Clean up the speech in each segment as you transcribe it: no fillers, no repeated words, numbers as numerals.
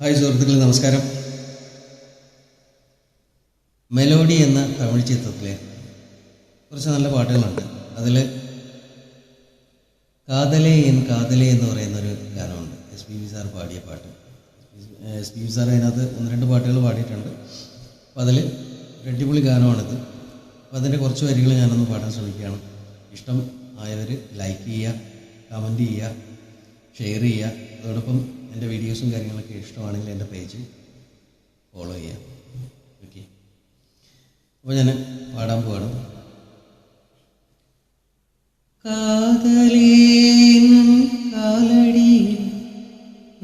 Hi സുഹൃത്തുക്കളെ, നമസ്കാരം. Melody എന്ന തമിഴ് ചിത്രത്തിലെ കുറച്ച് നല്ല പാട്ടുകളുണ്ട്. അതിൽ കാതലേ എൻ കാതലേ എന്ന് പറയുന്നൊരു ഗാനമുണ്ട്. SPB സാർ പാടിയ പാട്ട്. SPB സാർ അതിനകത്ത് 1-2 പാട്ടുകൾ പാടിയിട്ടുണ്ട്. അപ്പോൾ അതിൽ അടിപൊളി ഗാനമാണിത്. അപ്പോൾ അതിൻ്റെ കുറച്ച് വരികൾ ഞാനൊന്ന് പാടാൻ ശ്രമിക്കുകയാണ്. ഇഷ്ടം ആയവർ ലൈക്ക് ചെയ്യുക, കമൻറ്റ് ചെയ്യുക, ഷെയർ ചെയ്യുക. അതോടൊപ്പം എൻ്റെ വീഡിയോസും കാര്യങ്ങളൊക്കെ ഇഷ്ടമാണെങ്കിൽ എൻ്റെ പേജ് ഫോളോ ചെയ്യുക. ഓക്കെ, അപ്പോൾ ഞാൻ പാടാൻ പോവാണ്. കാതലേ കാലടിയിൽ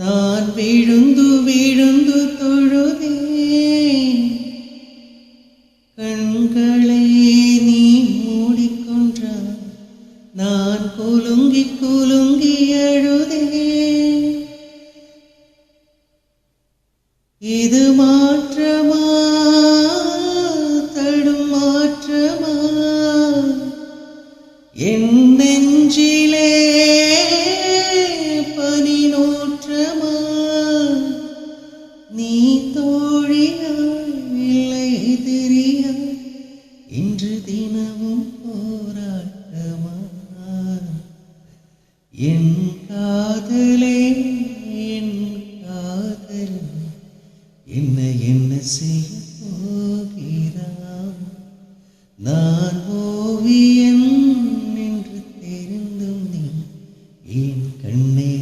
ഞാൻ വീഴുന്നു വീഴുന്നു തൊഴുതേ, കൺകളെ നീ മൂടിക്കൊണ്ട ഞാൻ കുലുങ്ങി കുലുങ്ങി അഴുതേ. ഇത് മാற்றமா തടും മാற்றமா എൻ നെഞ്ചിലെ പനിനോற்றமா നീ തോഴിയാ இல்லை எதிரியா இன்று தினமும் போராட்டமா என் காதலே என் காதல் என்ன செய்ய போகிறான். நான் ஓவியம் என்று தெரிந்தும் நீ என் கண்ணை